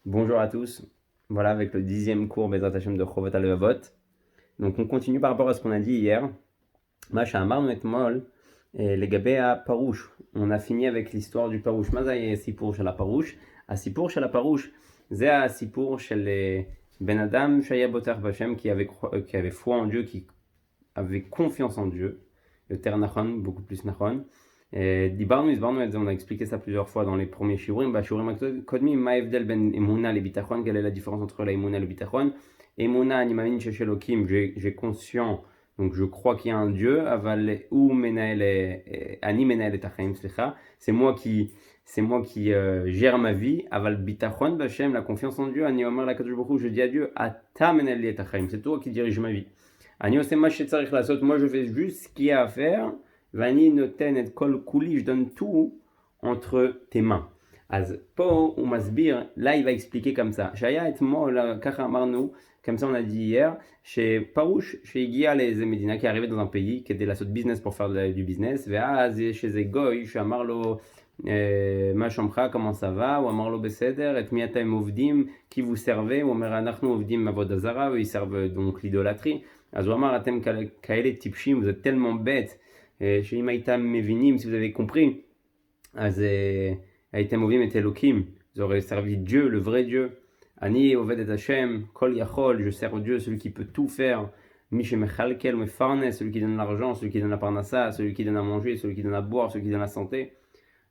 Bonjour à tous. Voilà, avec le 10e cours Bezrat Hashem de Chovot HaLevavot. Donc, on continue par rapport à ce qu'on a dit hier. Masha Amarnu Etmol et les Gabé à Parouche. On a fini avec l'histoire du Parouche. Mazaï Sipour chez la Parouche. À Sipour chez la Parouche, c'est à Sipour chez les Ben Adam Shaya Boter Bachem qui avait foi en Dieu, qui avait confiance en Dieu. Le terre Nachon, beaucoup plus Nachon. Dibarnu, on a expliqué ça plusieurs fois dans les premiers shiurim. Shiurim kodmi, ma'evdel ben emuna le bitachon, quelle est la différence entre la emuna et le bitachon? Emuna, animamin sheshelokim, j'ai conscient, donc je crois qu'il y a un Dieu. Aval ou menael, ani menael et tachaim, c'est moi qui gère ma vie. Aval bitachon, bachem, la confiance en Dieu. Ani omar la kadosh baruch hu, je dis à Dieu, ata menael et tachaim, c'est toi qui dirige ma vie. Ani osema shetzarich lasot, moi je fais juste ce qu'il y a à faire. Vani noten et kol kuli, je donne tout entre tes mains. Az po ou masbir, là il va expliquer comme ça. Shaya et mo la kacha marnou, comme ça on a dit hier, chez Parouche, chez Igia les Medina qui arrivait dans un pays qui était la sorte de business pour faire du business. Veaz chez Zegoy, chez Amarlo ma chambre, comment ça va? Ou Amarlo Beseder, et miatem ovdim, qui vous servez? Ou Meranachnu ovdim avodazara, ils servent donc l'idolâtrie. Azouamar atem kaele tipshim, vous êtes tellement bêtes. Chez Imaïtam Mevinim, si vous avez compris, Aïtam Ovim et Elohim, vous aurez servi Dieu, le vrai Dieu. Ani Oved et Hashem, Kol Yachol, je sers Dieu, celui qui peut tout faire. Mishe Mechalkel, Mefarnes, celui qui donne l'argent, celui qui donne la parnassa, celui qui donne à manger, celui qui donne à boire, celui qui donne la santé.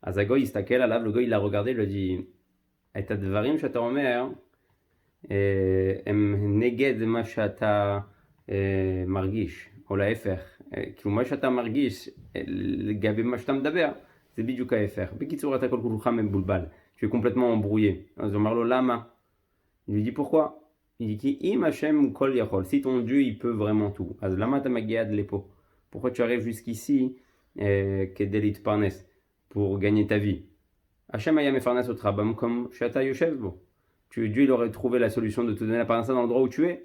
Azagoy, Istakel, Alav, le goy, il l'a regardé, il lui a dit Aïta Dvarim, Shata Omer, Em Neged Mashata Margish. או להפך, כאילו מה שאתה מרגיש לגבי מה שאתה מדבר, זה בדיוק ההפך. בקיצור, אתה כל כולך מבולבל, tu es complètement embrouillé. אז הוא אמר לו, למה? Il lui dit pourquoi? Il dit כי אם השם כל יכול, si ton Dieu il peut vraiment tout, אז למה אתה מגיע עד לפה? Pourquoi tu arrives jusqu'ici כדי להתפרנס, pour gagner ta vie? השם היה מפרנס אותך במקום שאתה יושב בו. Dieu il aurait trouvé la solution de te donner la parnassa dans l'endroit où tu es.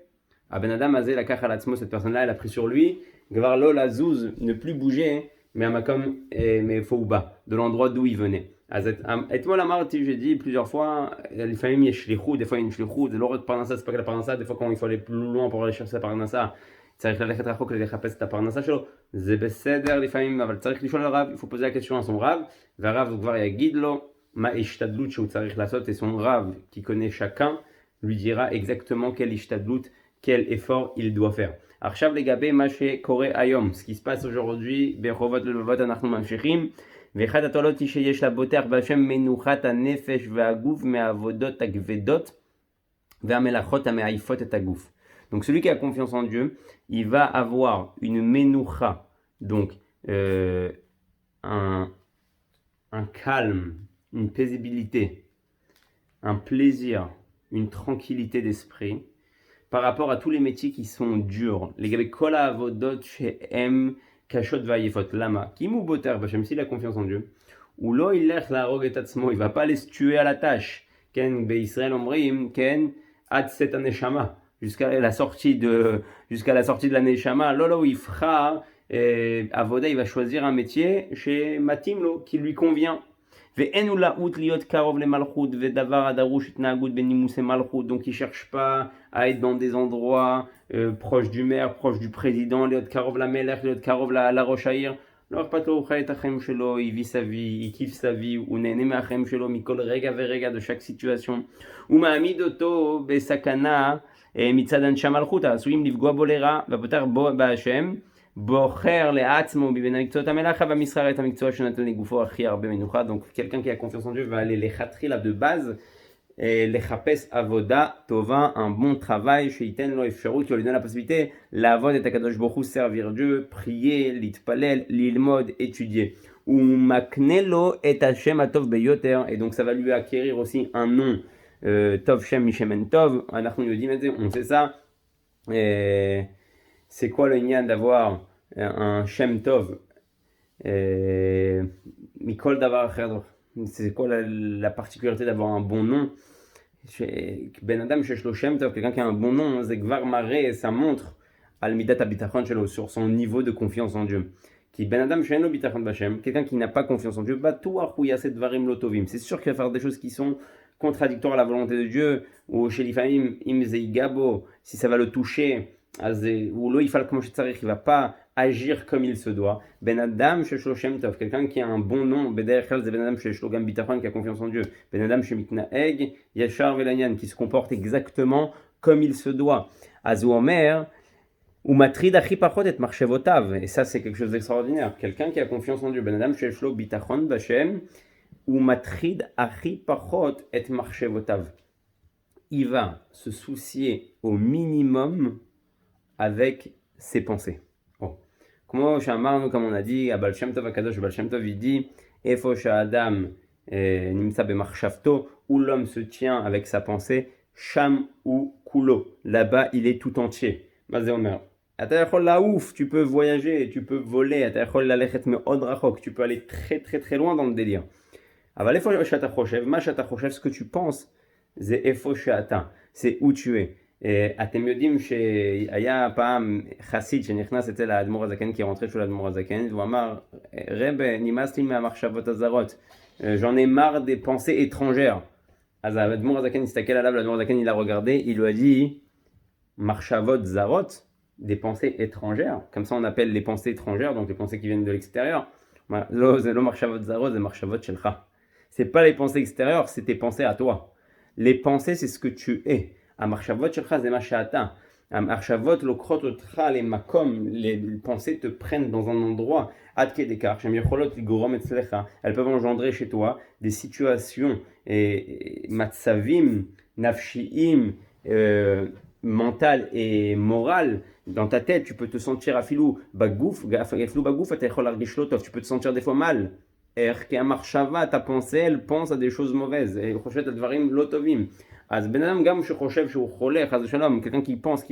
Ah ben Adam Azé la kachalatzmo, cette personne-là, elle a pris sur lui, Gvarlo la zouz, ne plus bouger, mais à Makom, mais Fouba, de l'endroit d'où il venait. Et moi la marti, j'ai dit plusieurs fois, les familles yeshlichou, des fois il y a une shlichou, de l'autre parnassa, c'est pas que la parnassa, des fois quand il faut aller plus loin pour aller chercher sa parnassa, צריך ללכת רחוק כדי לחפש את הפרנסה שלו, זה בסדר לפעמים, אבל צריך לשאול לרב, il faut poser la question à son rave, והרב כבר יגיד לו מה השתדלות שהוא צריך לעשות, et son rave qui connaît chacun lui dira exactement quelle השתדלות, quel effort il doit faire. עכשיו לגבי מה שקורה היום, ce qui se passe aujourd'hui, ברחובות לבבות אנחנו ממשיכים, ואחת התועלות היא שיש לבוטח בהשם מנוחת הנפש והגוף מהעבודות הכבדות והמלאכות המעייפות את הגוף. Donc celui qui a confiance en Dieu, il va avoir une menoucha, donc un calme, une paisibilité, un plaisir, une tranquillité d'esprit, par rapport à tous les métiers qui sont durs. Les gars, kola avodot she'em kashot vayefot lama. Kimu boter b'Hashem, s'il a confiance en Dieu. Ou lo ilech la rog et atzmo, il va pas aller se tuer à la tâche. Ken be'Israël omrim, ken ad set aneshama. Jusqu'à la sortie de la neshama. Lolo il fera avoda, il va choisir un métier chez Matimlo qui lui convient. ואין הוא להוט להיות קרוב למלכות ודבר הדרוש התנהגות בנימוסי מלכות, donc il cherche pas à être dans des endroits proches du maire, proches du président, להיות קרוב למלך, להיות קרוב לראש העיר, לא אכפת לו, הוא חי את החיים שלו, il vit sa vie, il kiffe sa vie, הוא נהנה מהחיים שלו מכל רגע ורגע de chaque situation, הוא מעמיד אותו בסכנה מצד אנשי המלכות העשויים לפגוע בו לרע, ופותח בו בהשם בוחר לעצמו מבין המקצועות המלאכה והמסחר את המקצוע שנתן לגופו הכי הרבה מנוחה. Donc quelqu'un qui a confiance en Dieu va aller לכתחילה de base לחפש עבודה טובה, un bon travail שייתן לו אפשרות, qui lui donne la possibilité לעבוד את הקדוש ברוך הוא, servir Dieu, prier, להתפלל, ללמוד, étudier. הוא מקנה לו את השם הטוב ביותר, et donc ça va lui acquérir aussi un nom טוב שם משמן טוב. אנחנו יודעים את זה, on sait ça. C'est quoi le nian d'avoir un Shem Tov Mikol Davar Acher? C'est quoi la particularité d'avoir un bon nom? Ben Adam Shesh Lo Shem Tov, quelqu'un qui a un bon nom, c'est Gvar Maré, ça montre Al Midat Abitachon Shelo, sur son niveau de confiance en Dieu. Qui Ben Adam Shesh Lo Bitachon Bashem, quelqu'un qui n'a pas confiance en Dieu, Batou Achouya Set Varim Lotovim. C'est sûr qu'il va faire des choses qui sont contradictoires à la volonté de Dieu, ou chez l'ifamim, imzeigabo, si ça va le toucher, ou lo ifal comme il va pas agir comme il se doit. Ben Adam sheshlo Shem Tov, quelqu'un qui a un bon nom, Beder Chel, Ben Adam sheshlo Gam Bitachon, qui a confiance en Dieu. Ben Adam shemitnaeg Yashar Velanyan, qui se comporte exactement comme il se doit. Azu Omer, ou matrid achi pachot et marchevotav, et ça c'est quelque chose d'extraordinaire. Quelqu'un qui a confiance en Dieu, Ben Adam sheshlo Bitachon Bashem, ou matrid achi pachot et marchevotav. Il va se soucier au minimum avec ses pensées. Bon. Comme on a dit, à Baal Shem Tov, Akadosh Baal Shem Tov, il dit Efo Adam Nimsa Bemachshavto, où l'homme se tient avec sa pensée, Sham ou Kulo. Là-bas, il est tout entier. Mazé Omer. Atayachol la ouf, tu peux voyager, tu peux voler. Atayachol la lechet me'od rachok, tu peux aller très très très loin dans le délire. Aval Efo Shata Choshev, Ma Shata Choshev, ce que tu penses, c'est Efo Shata, c'est où tu es. אתם יודעים שהיה פעם חסיד שנכנס אצל האדמו"ר הזקן, כי רentrait של האדמו"ר הזקן, והוא אמר, רב, נמאס לי מהמחשבות הזרות, j'en ai marre des pensées étrangères. אז האדמו"ר הזקן הסתכל עליו, האדמו"ר הזקן il a regardé, il lui a dit, מחשבות זרות, des pensées étrangères, comme ça on appelle les pensées étrangères, donc les pensées qui viennent de l'extérieur. לא, זה לא מחשבות זרות, זה מחשבות שלך. C'est pas les pensées extérieures, c'est tes pensées à toi. Les pensées, c'est ce que tu es. המחשבות שלך זה מה שאתה. המחשבות לוקחות אותך למקום, les pensées te prennent dans un endroit עד כדי כך שהן יכולות לגרום אצלך, elles peuvent engendrer chez toi des situations, מצבים נפשיים, mental et moral. Dans ta tête, tu peux te sentir afilou bagouf, אתה יכול להרגיש לא טוב, tu peux te sentir des fois mal. כי המחשבה, ta pensée, elle pense à des choses mauvaises, elle חושבת על דברים לא טובים. אז בן אדם גם שחושב שהוא חולה, חס ושלום, quelqu'un qui pense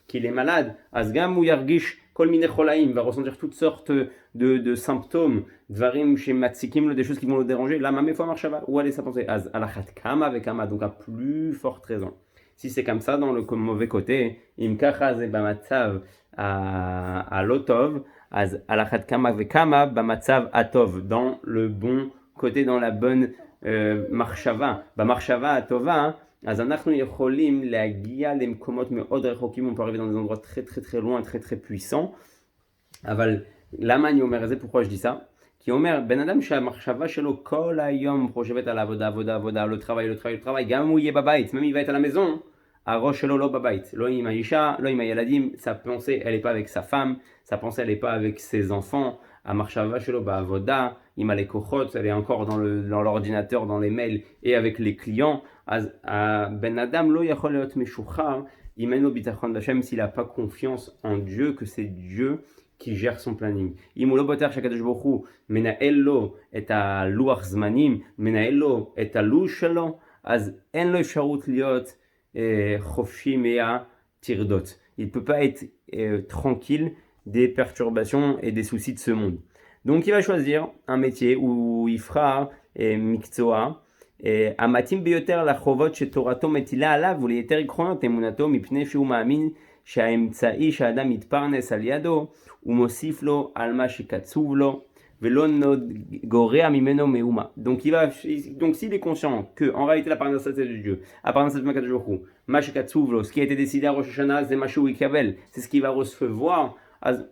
qu'il est malade, אז גם הוא ירגיש כל מיני חולאים, va ressentir toutes sortes de symptômes, דברים שמציקים לו, des choses qui vont le déranger. למה מאיפה המחשבה? où aller sa pensée? אז על אחת כמה וכמה, donc à plus forte raison. Si c'est comme ça dans le mauvais côté, אם ככה זה במצב הלא טוב, אז על אחת כמה וכמה במצב הטוב, dans le bon côté, dans la bonne מחשבה, במחשבה הטובה, אז אנחנו יכולים להגיע למקומות מאוד רחוקים, on peut arriver dans des endroits très très très loin, très très puissants. אבל למה אני אומר את זה? pourquoi je dis ça? כי הוא אומר, בן אדם שהמחשבה שלו כל היום חושבת על העבודה, עבודה, עבודה, לא טרavail, גם אם הוא יהיה בבית, même il va être à la maison, הראש שלו לא בבית, לא עם האישה, לא עם הילדים, sa pensée, elle est pas avec sa femme, sa pensée, elle est pas avec ses enfants, המחשבה שלו בעבודה, עם הלקוחות, elle est encore dans l'ordinateur, dans les mails et avec les clients. אז הבן אדם לא יכול להיות משוחרר אם אין לו ביטחון בשם, s'il n'a pas confiance en Dieu, que c'est Dieu qui gère son planning. אם הוא לא בטוח שהקדוש ברוך הוא מנהל לו את הלוח זמנים, מנהל לו את הלו"ז שלו, אז אין לו אפשרות להיות חופשי מהטרדות. Il ne peut pas être tranquille des perturbations et des soucis de ce monde. Donc il va choisir un métier où il fera מקצוע המתאים ביותר לחובות שתורתו מטילה עליו וליתר עקרונות אמונתו, מפני שהוא מאמין שהאמצעי שהאדם יתפרנס על ידו הוא מוסיף לו על מה שקצוב לו ולא גורע ממנו מאומה. Donc s'il est conscient que en réalité la parnassa c'est de Dieu, la parnassa c'est de Dieu, מה שקצוב לו, ce qui a été décidé à Rosh Hashanah, c'est מה שהוא יקבל, c'est ce qu'il va recevoir.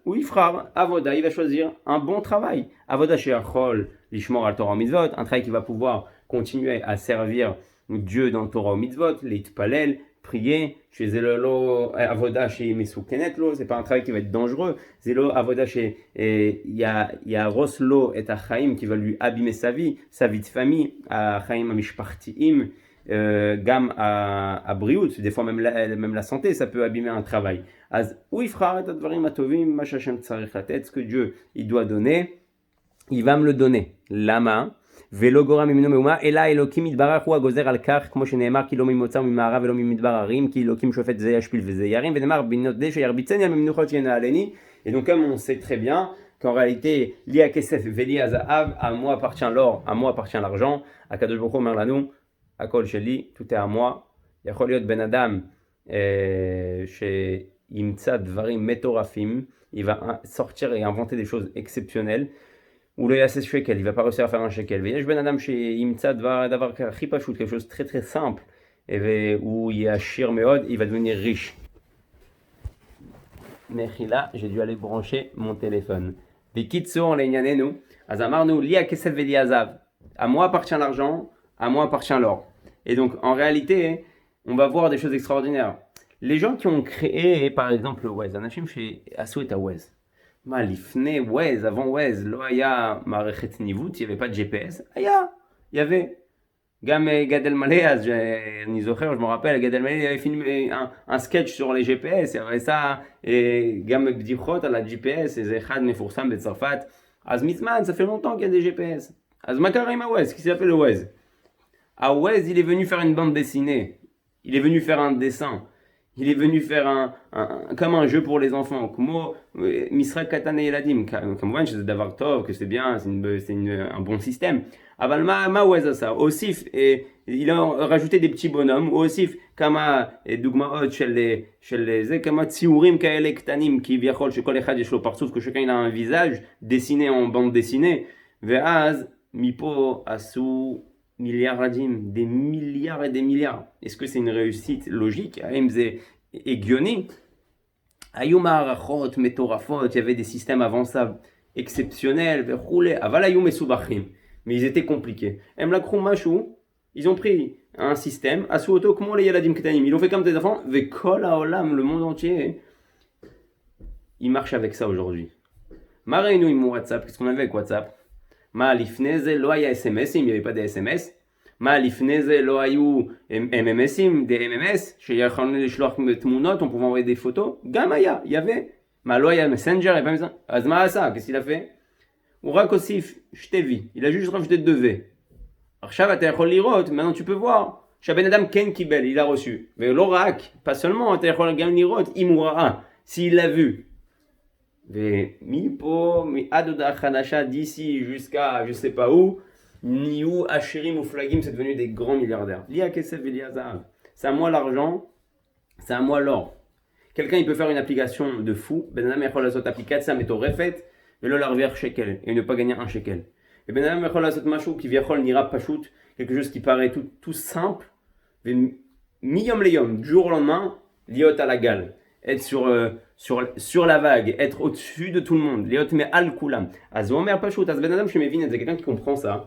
où il fera avoda, il va choisir un bon travail. Avoda she'achol lishmor al Torah mitzvot, un travail qui va pouvoir continuer à servir Dieu dans Torah mitzvot, l'itpalel, prier. Chez Zelolo avoda chez Mesukenet lo, c'est pas un travail qui va être dangereux. Zelo avoda chez Yaros lo et Achaim, qui va lui abîmer sa vie de famille, Achaim amishpartiim. Gam à Briout, des fois même la santé, ça peut abîmer un travail. Où il fera ce que Dieu il doit donner, il va me le donner. Lama, velogora mimino meuma, ela elokim idbarach hu agozer al kach, כמו שנאמר כי לא ממוצא וממערב ולא ממדבר הרים, כי אלוקים שופט זה ישפיל וזה ירים, ונאמר בנותדי שירביצני על ממנוחות ינעלני. Et donc comme on sait très bien qu'en réalité, Lia Kesef Veli Azahav, à moi appartient l'or, à moi appartient l'argent, Akadosh Baruch Hu אומר לנו, הכל שלי, tout est à moi. יכול להיות בן אדם שימצא דברים מטורפים, il va sortir et inventer des choses exceptionnelles, ou le yasses shekel, il va pas réussir à faire un shekel. Veyesh ben adam chez imtsa d'avoir quelque chose de très très simple, et où il y a shir meod, il va devenir riche. Mechila, j'ai dû aller brancher mon téléphone. Vikitso, leïnyanenu, azamarnu, lia kesef veli azav. À moi appartient l'argent, à moi appartient l'or. Et donc, en réalité, on va voir des choses extraordinaires. Les gens qui ont créé, par exemple, Waze, Anachim chez Asso et Waze. Malifne, Waze, avant Waze, Loaya, Marechet Nivut, il n'y avait pas de GPS. Aya, il y avait. Gam Gad Elmaleh, אני זוכר, je me rappelle, Gad Elmaleh avait filmé un sketch sur les GPS, il y avait ça, et גם בדיחות על ה-GPS, איזה אחד מפורסם בצרפת, אז מזמן, ça fait longtemps qu'il y a des GPS. אז מה קרה עם הווז? Qui s'appelle le Waze? Waze, il est venu faire une bande dessinée, il est venu faire un dessin, il est venu faire comme un jeu pour les enfants, כמו משחק קטן לילדים, כמובן שזה דבר טוב, que c'est bien, c'est un bon système. אבל מה הוא עשה? הוסיף, il a rajouté des petits bonhommes, הוא הוסיף כמה דוגמאות של זה, כמה ציורים כאלה קטנים, כביכול שכל אחד יש לו פרצוף, que chacun il a un visage dessiné en bande dessinée, ואז מפה עשו מיליארדים, des milliards et des milliards. Est-ce que c'est une réussite logique? האם זה הגיוני? היו מערכות מטורפות, il y avait des systèmes avançables exceptionnels, וכולי, אבל היו מסובכים. Mais ils étaient compliqués. Ils ont pris un système, ils l'ont fait comme des enfants, le monde entier, il marche avec ça aujourd'hui. WhatsApp, qu'est-ce qu'on avait avec WhatsApp? SMS, il n'y avait pas des SMS. Des MMS, on pouvait envoyer des photos. Gamaya, il y avait. Messenger, il n'y avait pas ça. Qu'est-ce qu'il a fait? הוא רק הוסיף שתי וי, il a juste rajouté deux V. עכשיו אתה יכול לראות, maintenant tu peux voir, שהבן אדם כן קיבל, il a reçu. ולא רק, pas seulement, אתה יכול גם לראות אם הוא ראה, s'il l'a vu. ומפה, מעד הודעה חדשה, d'ici jusqu'à je sais pas où, נהיו עשירים מופלגים, c'est devenu des grands milliardaires. לי הכסף ולי הזהב. C'est à moi l'argent, c'est à moi l'or. Quelqu'un il peut faire une application de fou, בן אדם יכול לעשות אפליקציה מטורפת, ולא להרוויח שקל, et ne pas gagner un shekel. Et ben adam יכול לעשות משהו כביכול נראה פשוט, quelque chose qui paraît tout simple, מיום ליום, du jour au lendemain, להיות על הגל, être sur la vague, être au-dessus de tout le monde, להיות מעל כולם. אז הוא אומר פשוט, אז בן אדם שמבין את זה, quelqu'un qui comprend ça,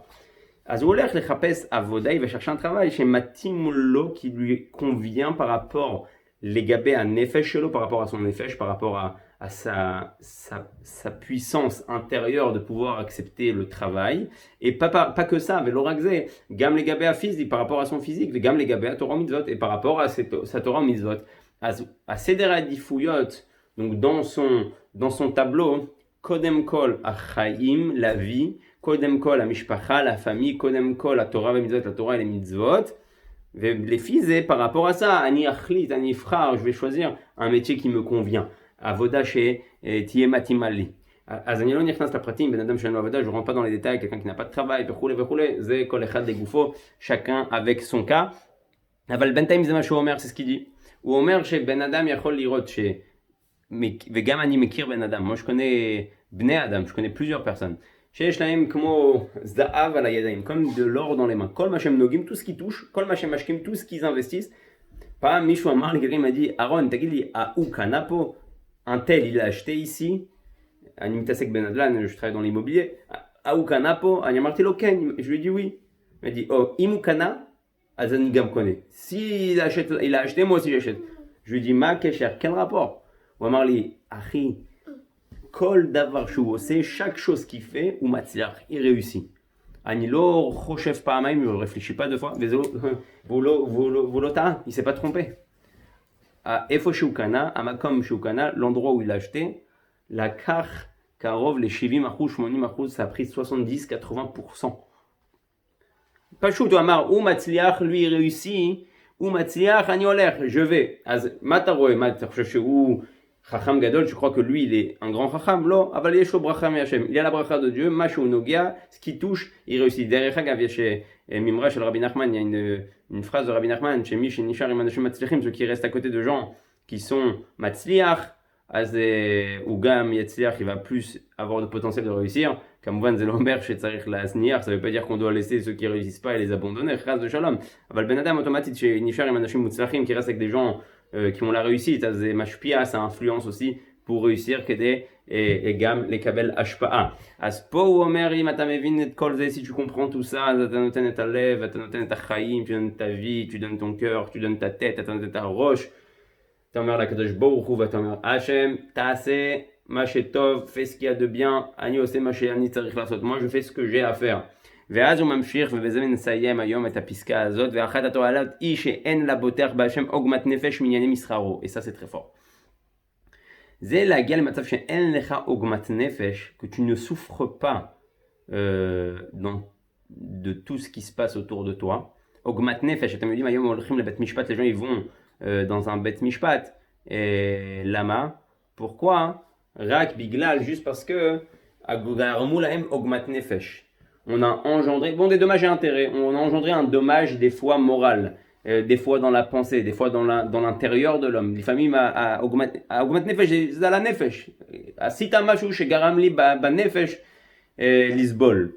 אז הוא הולך לחפש עבודה, il va chercher un travail שמתאים לו, qui lui convient par rapport לגבי הנפש שלו, par rapport à son nefesh, par rapport à sa puissance intérieure de pouvoir accepter le travail, et pas que ça, mais l'oragzé, gam les gabé à physique, par rapport à son physique, gam les gabé à Torah mitzvot, et par rapport à sa Torah mitzvot, à Seder Adifuyot, donc dans son tableau, Kodem Kol Achaim, la vie, Kodem Kol Amishpacha, la famille, Kodem Kol la Torah et mitzvot, la Torah et les mitzvot, les fils, par rapport à ça, Ani Achlit, Ani Frère, je vais choisir un métier qui me convient. Avoda chez Tiye Matimali. אז אני לא נכנס לפרטים, בן אדם שאין לו עבודה, je rentre pas dans les détails, quelqu'un qui n'a pas de travail, וכולי, זה כל אחד לגופו, chacun avec son cas. אבל בינתיים זה מה שהוא אומר, c'est ce qu'il dit. הוא אומר שבן אדם יכול לראות וגם אני מכיר בן אדם, moi je connais בני אדם, je connais plusieurs personnes, שיש להם כמו זהב על הידיים, comme de l'or dans les mains, כל מה שהם נוגעים, tout ce qu'ils touchent, כל מה שהם משקיעים, tout ce qu'ils investissent. פעם מישהו אמר לי, quelqu'un m'a dit, אהרון, תגיד לי, הוא קנה פה? Un tel, il a acheté ici, Animtasek Benadlan, je travaille dans l'immobilier, Aoukana po, Animartelo Ken, je lui ai dit oui. Il m'a dit, oh, Imukana, Azanigam connaît. Si il a acheté, moi aussi j'achète. Je lui ai dit, Ma Kesher, quel rapport? Ou Amarli, Achi, Kol Davar Chou, c'est chaque chose qu'il fait, ou Matzliach, il réussit. Anilo, Rochef Pamaim, je ne réfléchis pas deux fois, mais Volota, il ne s'est pas trompé. À Efo Shukana, à Makom Shukana, l'endroit où il a acheté, la Kach Karov, les Shivim Achouch, Monim Achouch, ça a pris 70-80%. Pachout Amar, ou Matzliach, lui il réussit, ou Matzliach, Agnoler, je vais. Az Mataroe, ou Chacham Gadol, je crois que lui il est un grand Chacham, lo, Aval Yesho Bracham Yashem. Il y a la bracha de Dieu, Mashou Nogia, ce qui touche, il réussit. Derrière Chagav, Mimra chez le Rabbi Nachman, il y a une phrase de Rabbi Nachman, chez Mish et Nishar et Manashim Matzliachim, ceux qui restent à côté de gens qui sont Matzliach, ou Gam Yatzliach, il va plus avoir de potentiel de réussir, כמובן זה לא אומר שצריך להזניח, ça veut pas dire qu'on doit laisser ceux qui réussissent pas et les abandonner, חס ושלום. אבל בן אדם אוטומטית שנשאר עם אנשים מוצלחים, qui reste avec des gens qui ont la réussite, אז זה משפיע, ça influence aussi pour réussir כדי גם לקבל השפעה. אז פה הוא אומר, אם אתה מבין את כל זה, si tu comprends tout ça, אז אתה נותן את הלב, אתה נותן את החיים, tu donnes ta vie, tu donnes ton cœur, tu donnes ta tête, אתה נותן את הראש. אתה אומר לקדוש ברוך הוא ואתה אומר, השם, תעשה מה שטוב, fais ce qu'il y a de bien, אני עושה מה שאני צריך לעשות, moi je fais ce que j'ai à faire. ואז הוא ממשיך, ובזה נסיים היום את הפסקה הזאת, ואחת התועלות היא שאין לה בוטח בהשם עוגמת נפש מענייני מסחרו, et ça c'est très fort. זה להגיע למצב שאין לך עוגמת נפש, que tu ne souffres pas de tout ce qui se passe autour de toi. עוגמת נפש, אתם יודעים, היום הולכים לבית משפט, les gens ils vont dans un בית משפט, למה? pourquoi? רק בגלל, juste parce que גרמו להם עוגמת נפש. On a engendré, bon, des dommages et intérêts, on a engendré un dommage des fois moral, des fois dans la pensée, des fois dans l'intérieur de l'homme. לפעמים העוגמת נפש זה על הנפש. עשית משהו שגרם לי בנפש לסבול.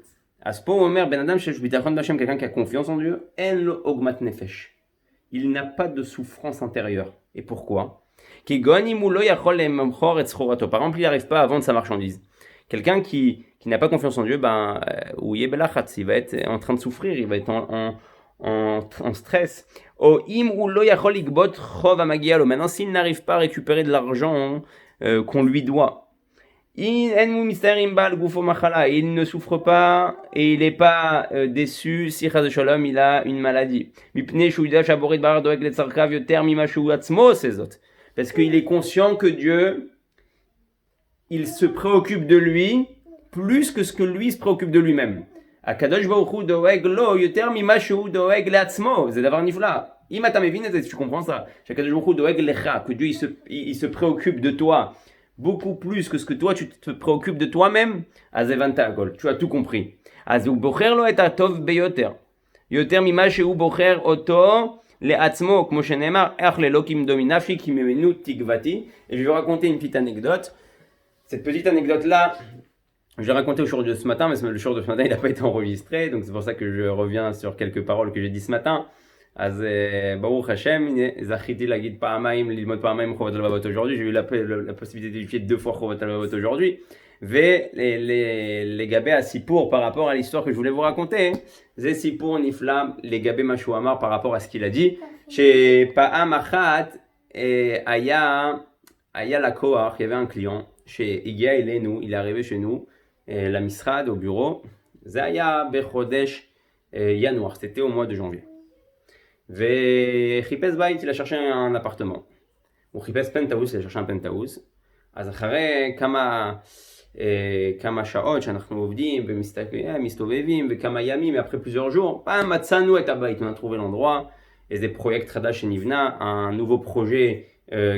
אז פה הוא אומר, בן אדם שיש ביטחון בהשם, quelqu'un qui a confiance en Dieu, אין לו עוגמת נפש. Il n'a pas de souffrance intérieure. Et pourquoi? כי גאון אם הוא לא יכול למכור את סחורתו. Par exemple, il n'arrive pas à vendre sa marchandise. Quelqu'un qui n'a pas confiance en Dieu, il va être en train de souffrir, il va être en stress. Maintenant, s'il n'arrive pas à récupérer de l'argent qu'on lui doit, il ne souffre pas et il n'est pas déçu si il a une maladie. Parce qu'il est conscient que Dieu, il se préoccupe de lui plus que ce que lui se préoccupe de lui-même. הקדוש ברוך הוא דואג לו יותר ממה שהוא דואג לעצמו. זה דבר נפלא. אם אתה מבין את זה, tu comprends ça, שהקדוש ברוך הוא דואג לך, que Dieu il se préoccupe de toi beaucoup plus que ce que toi tu te préoccupes de toi-même, אז הבנת הכל, tu as tout compris. אז הוא בוחר לו את הטוב ביותר. יותר ממה שהוא בוחר אותו לעצמו, כמו שנאמר, אך לאלוקים דומי נפשי כי ממנו תקוותי. Et je vais raconter une petite anecdote. Cette petite anecdote-là, je l'ai racontée au jour de ce matin, mais le jour de ce matin, il n'a pas été enregistré, donc c'est pour ça que je reviens sur quelques paroles que j'ai dit ce matin. אז ברוך השם, זכיתי להגיד פעמיים, ללמוד פעמיים חובת הלבבות aujourd'hui. J'ai eu la possibilité d'étudier 2 fois חובת הלבבות aujourd'hui. ולגבי הסיפור par rapport à l'histoire que je voulais vous raconter, זה סיפור נפלא לגבי מה שהוא אמר par rapport à ce qu'il a dit, שפעם אחת היה לקוח, il y avait un client, שהגיע אלינו, il est arrivé chez nous, למשרד, au bureau, זה היה בחודש ינואר, c'était au mois de janvier. וחיפש בית, il a cherché un appartement. הוא חיפש פנטהאוס, il a cherché un פנטהאוס. אז אחרי כמה שעות שאנחנו עובדים ומסתובבים וכמה ימים, après plusieurs jours, פעם מצאנו את הבית, on a trouvé l'endroit, איזה פרויקט חדש שנבנה, un nouveau projet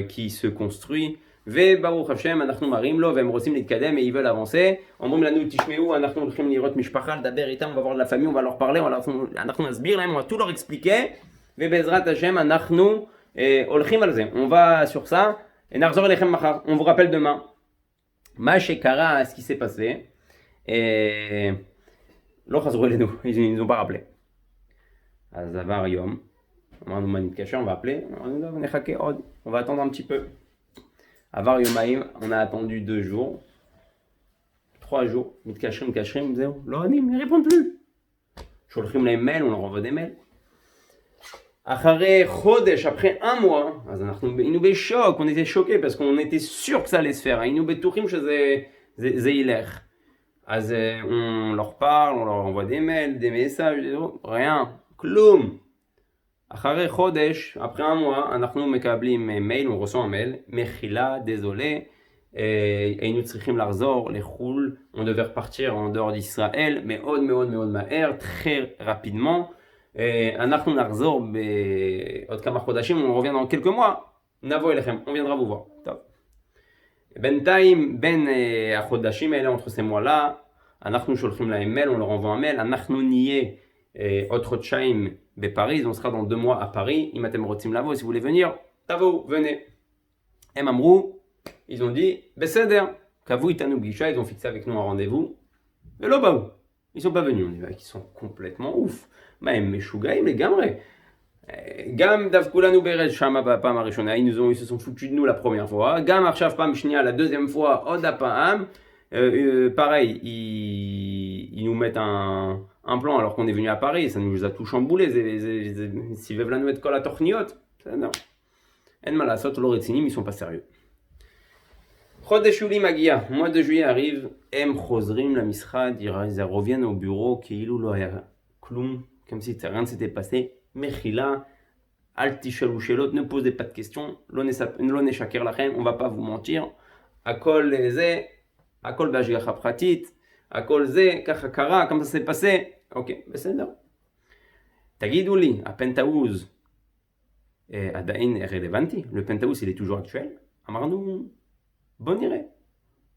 qui se construit. וברוך השם אנחנו מראים לו והם רוצים להתקדם et ils veulent avancer. אומרים לנו תשמעו, אנחנו הולכים לראות משפחה, לדבר איתם, on va voir de la famille, on va leur parler, אנחנו נסביר להם, on va tout leur expliquer, ובעזרת השם אנחנו הולכים על זה. On va sur ça et נחזור אליכם מחר, on vous rappelle demain. מה שקרה, ce qui s'est passé, לא חזרו אלינו, ils n'ont pas rappelé. אז עבר יום, אמרנו מה נתקשר, on va appeler, אמרנו נחכה עוד, on va attendre un petit peu. עבר יומיים, on a attendu 2 jours, 3 jours, מתקשרים, זהו, לא עונים, ils répondent plus. שולחים להם מייל, on leur envoie des mails. אחרי חודש, après 1 mois, אז היינו בשוק, on était choqués parce qu'on était sûr que ça allait se faire, היינו בטוחים שזה ילך. אז on leur parle, on leur envoie des mails, des messages, rien, כלום. אחרי חודש, après 1 mois, אנחנו מקבלים מייל, on reçoit un mail, מחילה, désolé, היינו צריכים לחזור לחול, on devait repartir en dehors d'Israël, מאוד מאוד מאוד מהר, très rapidement. אנחנו נחזור בעוד כמה חודשים, on revient dans quelques mois, נבוא אליכם, on viendra vous voir. טוב. בינתיים, בין החודשים האלה, entre ces mois-là, אנחנו שולחים להם מייל, on leur envoie un mail, אנחנו נהיה עוד חודשיים בפריז, on sera dans 2 mois à Paris, אם אתם רוצים לבוא, si vous voulez venir, תבואו, venez. הם אמרו, ils ont dit, בסדר, קבעו איתנו פגישה, ils ont fixé avec nous un rendez-vous, Et là, bah, ils sont pas venus. On dit, bah, ils sont complètement ouf. Bah, הם משוגעים לגמרי. גם דפקו לנו ברז שם בפעם הראשונה, ils se sont foutus de nous la première fois, גם עכשיו פעם שנייה, la deuxième fois, עוד הפעם, pareil, ils nous mettent un plan alors qu'on est venu à Paris, ça nous a tout chamboulé, סיבב לנו את כל התוכניות, בסדר. אין מה לעשות, לא רציניים, ils sont pas sérieux. חודש יולי מגיע, mois de juillet arrive, הם חוזרים למשרד, ils reviennent au bureau כאילו לא היה כלום, comme si rien ne s'était passé. Mechila, al tishalou shelot, ne posez pas de questions, lo neshaker lachem, on va pas vous mentir. Akol ze, akol b'ashgacha pratit, akol ze, kacha kara, comme ça s'est passé. Ok, בסדר. תגידו לי, הפנטאוז עדיין רלוונטי? Le penthouse, il est toujours actuel? אמרנו, בוא נראה.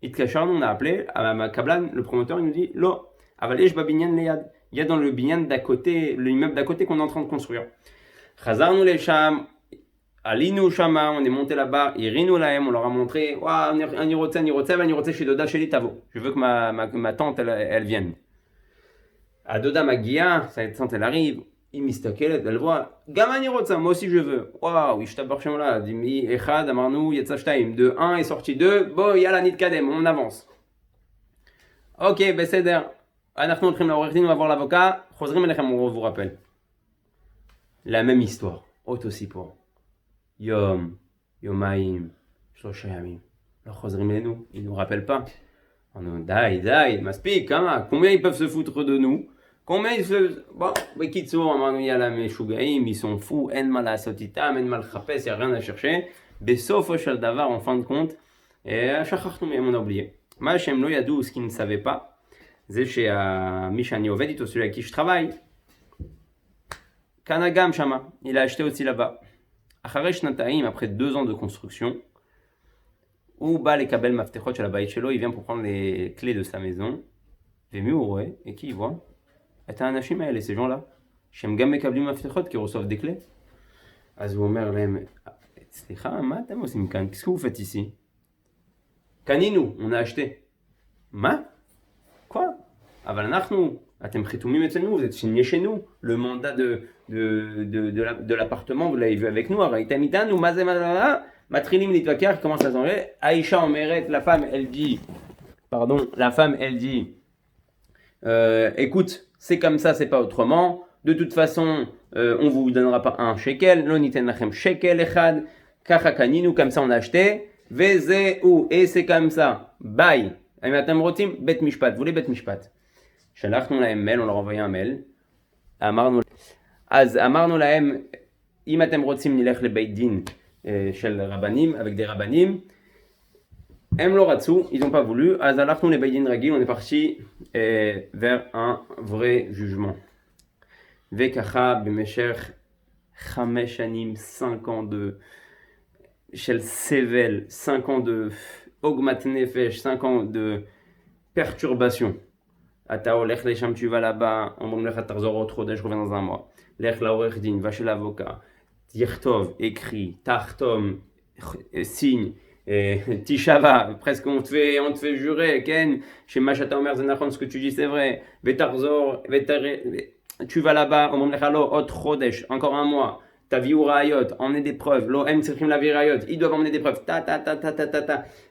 התקשרנו, on a appelé, הקבלן, le promoteur, il nous dit, לא, אבל יש בבניין ליד. Il y a dans le binyan d'à côté, l'immeuble d'à côté qu'on est en train de construire. Khazarnu les sham, alinu shama, on est monté là-bas, irinu lahem, on leur a montré, waouh, un irotse chez Doda Sheli Tavo. Je veux que ma tante, elle vienne. À Doda Magia, sa tante, elle arrive, il mistakel, elle voit, gam irotse, moi aussi je veux. Waouh, je t'aborde chez moi là, dimi, echad, amarnu, yetsa shtaim, de 1 est sorti 2, bon, yala nit kadem, on avance. Ok, beseder. אנחנו הולכים לעורך דין, on va voir l'avocat, חוזרים אליכם, on vous rappelle. La même histoire, אותו סיפור. יום, יומיים, 3 ימים. לא חוזרים אלינו, ils nous rappellent pas. On nous די, מספיק, כמה? Combien ils peuvent se foutre de nous? Combien ils se... Bon, בקיצור, אמרנו יאללה משוגעים, ils sont fous, אין מה לעשות איתם, אין מה לחפש, y a rien à chercher. בסופו של דבר, en fin de compte, שכחנו מהם, on a oublié. מה שהם לא ידעו, ce qu'ils ne savaient pas, זה שמי שאני עובד איתו, celui avec qui je travaille, קנה גם שמה, il a acheté aussi là-bas. אחרי שנתיים, après 2 ans de construction, הוא בא לקבל מפתחות של הבית שלו, il vient pour prendre les clés de sa maison, ומי הוא רואה? et qui il voit? את האנשים האלה, ces gens-là, שהם גם מקבלים מפתחות כי reçoivent des clés. אז הוא אומר להם, סליחה, מה אתם עושים כאן? qu'est-ce que vous faites ici? קנינו, on a acheté. מה? Quoi? אבל אנחנו, אתם חתומים אצלנו, vous êtes signé chez nous. Le mandat de l'appartement, vous l'avez vu avec nous. ראיתם איתנו, מה זה, מתחילים להתווכח, commence à s'enlever. Aïcha אומרת, la femme, elle dit, écoute, c'est comme ça, c'est pas autrement. De toute façon, on vous donnera pas un shekel. לא ניתן לכם shekel אחד. ככה קנינו, comme ça on a acheté. וזהו, et c'est comme ça. Bye. אם אתם רוצים, בית משפט, vous voulez בית משפט. שלחנו להם מייל, on leur envoyé un mail. אמרנו להם, אם אתם רוצים נלך לבית דין של רבנים, avec des רבנים. הם לא רצו, ils n'ont pas voulu, אז הלכנו לבית דין רגיל, on est parti vers un vrai jugement. וככה במשך 5 שנים, 5 ans של סבל, 5 ans de עוגמת נפש, 5 ans de perturbation. אתה הולך לשם, tu vas là-bas, אומרים לך תחזור עוד חודש, reviens dans un mois. לך לעורך דין, va chez l'avocat, תכתוב, écrit, תחתום, signe, תישבע, presque on te fait jurer, כן, שמה שאתה אומר זה נכון, ce que tu dis c'est vrai, ותחזור, tu vas là-bas, אומרים לך לא, עוד חודש, encore un mois. תביאו ראיות, emmenez des preuves, לא, הם צריכים להביא ראיות, ils doivent emmener des preuves, ta.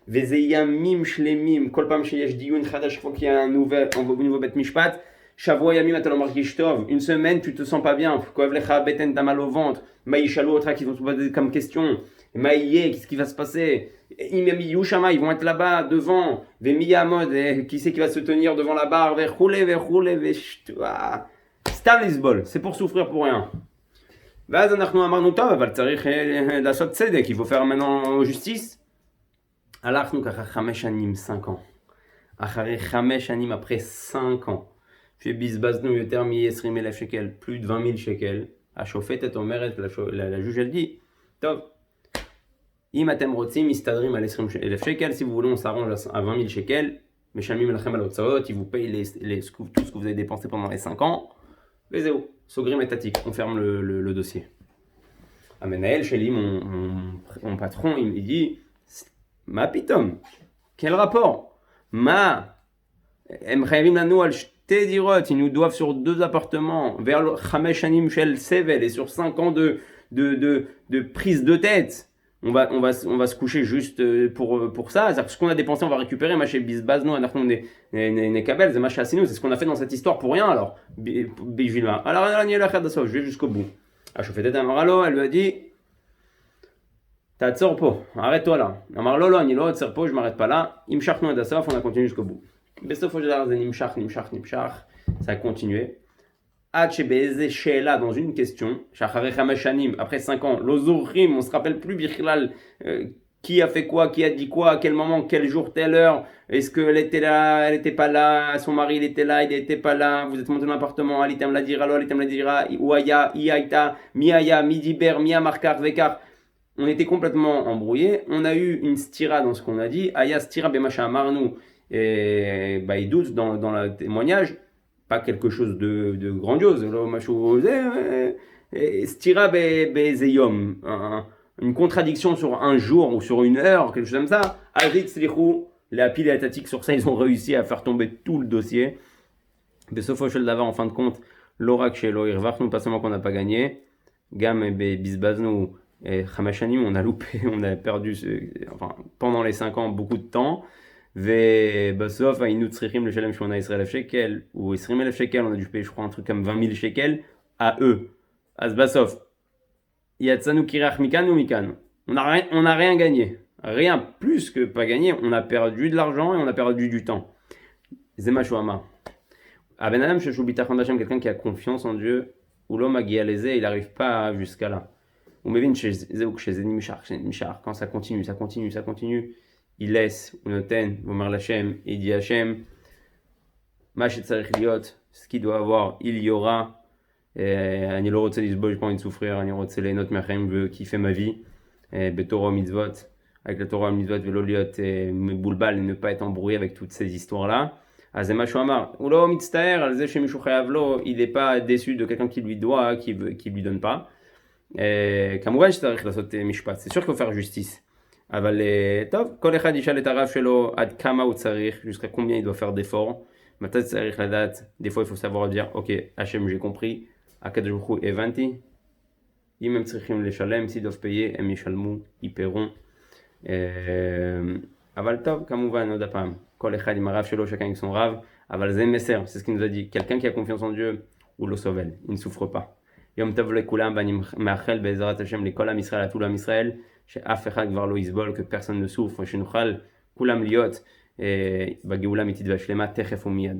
וזה ימים שלמים, כל פעם שיש דיון חדש, faut qu'il y ait un nouveau בית משפט, שבוע ימים אתה לא מרגיש טוב, une semaine tu te sens pas bien, כואב לך בטן, t'as mal au ventre, מה ישאלו אותך, qu'ils vont te poser comme question, מה יהיה, qu'est-ce qui va se passer, אם הם יהיו שמה, ils vont être là-bas, devant, ומי יעמוד, qui c'est qui va se tenir devant la barre, וכולי, סתם לסבול, c'est pour souffrir pour rien. ואז אנחנו אמרנו טוב, אבל צריך לעשות צדק, il faut faire maintenant justice. הלכנו ככה 5 שנים, 5 ans. אחרי 5 שנים, après 5 ans, שבזבזנו יותר מ-20,000 שקל, plus de 20,000 שקל, השופטת אומרת, la juge elle dit, טוב, אם אתם רוצים, מסתדרים על 20,000 שקל, si vous voulez, on s'arrange à 20,000 שקל, משלמים לכם על הוצאות, ils vous payent tout ce que vous avez dépensé pendant les 5 ans, וזהו. סוגרים את התיק, on ferme le dossier. המנהל שלי, mon patron, il dit, מה פתאום? quel rapport? מה? הם חייבים לנו על שתי דירות, ils nous doivent sur 2 appartements, vers 5 שנים של סבל, et sur 5 ans de prise de tête. On va se coucher juste pour ça. C'est-à-dire que ce qu'on a dépensé, on va récupérer. Ma chez Bizbazno, Nekabel, c'est ma chez Asinou. C'est ce qu'on a fait dans cette histoire pour rien alors. Bijvilma. Alors, je vais jusqu'au bout. השופטת אמרה לו, elle lui a dit, תעצור פה, arrête-toi là. אמר לו, לא, אני לא עוצר פה, je m'arrête pas là. המשכנו עד הסוף, on a continué jusqu'au bout. בסופו של דבר זה נמשך, ça a continué. Ad Shebeze Sheela dans une question, Shacharech Hamashanim, après 5 ans, Lozurim, on se rappelle plus Bichlal, qui a fait quoi, qui a dit quoi, à quel moment, quel jour, telle heure, est-ce qu'elle était là, elle n'était pas là, son mari il était là, il n'était pas là, vous êtes monté dans l'appartement, Alitam la dira, Alitam la dira, Ouaya, Iaita, Miaya, Midiber, Mia Markar, Vekar. On était complètement embrouillés, on a eu une stira dans ce qu'on a dit, Aya stira Bemasha Marnou, et il doute dans le témoignage. Pas quelque chose de grandiose. Stira bezeyom, une contradiction sur un jour ou sur une heure, quelque chose comme ça. Azit slichou, la pile et la tatique sur ça, ils ont réussi à faire tomber tout le dossier. Besofo shel davar, en fin de compte, l'orak shelo irvachnu, pas seulement qu'on n'a pas gagné, gam bizbaznu et chamashanim, on a loupé, on a perdu, pendant les 5 ans, beaucoup de temps. ובסוף היינו צריכים לשלם 18,000 שקל ou 20,000 שקל, on a dû payer je crois un truc comme 20,000 שקל à eux. אז בסוף, יצאנו קירח מכאן ומכאן. On n'a rien gagné. Rien plus que pas gagné, on a perdu de l'argent et on a perdu du temps. זה מה שהוא אמר. הבן אדם שיש לו ביטחון בהשם, quelqu'un qui a confiance en Dieu, הוא לא מגיע לזה, il n'arrive pas jusqu'à là. הוא מבין שזה נמשך, quand ça continue, il laisse, הוא נותן, הוא אומר לשם, il dit Hachem, מה שצריך להיות, ce qu'il doit avoir, il y aura. אני לא רוצה לסבול, j'ai pas envie de souffrir, אני רוצה ליהנות מהחיים וכיפה ma vie, בתורה ומצוות, avec la Torah ומצוות, ולא להיות מבולבל, ne pas être embrouillé avec toutes ces histoires-là. אז זה מה שהוא אמר, הוא לא מצטער על זה שמישהו חייב לו, il n'est pas déçu de quelqu'un qui lui doit, qui lui donne pas. כמובן שצריך לעשות משפט, c'est sûr qu'il faut faire justice. אבל טוב, כל אחד ישאל את הרב שלו עד כמה הוא צריך, jusqu'à combien il doit faire d'efforts. מתי צריך לדעת, des fois il faut savoir dire, ok, Hachem j'ai compris, הקדוש ברוך הוא הבנתי, אם הם צריכים לשלם, s'ils doivent payer, הם ישלמו, ils paieront. אבל טוב, כמובן, עוד הפעם, כל אחד עם הרב שלו, chacun avec son רב, אבל זה מסר, c'est ce qu'il nous a dit, quelqu'un qui a confiance en Dieu, הוא לא סובל, il ne souffre pas. יום טוב לכולם, ואני מאחל בעזרת השם לכל עם ישראל, לכל עם ישראל, שאף אחד כבר לא יסבול, que personne ne souffre, שנוכל כולם להיות בגאולה אמיתית והשלמה תכף ומיד.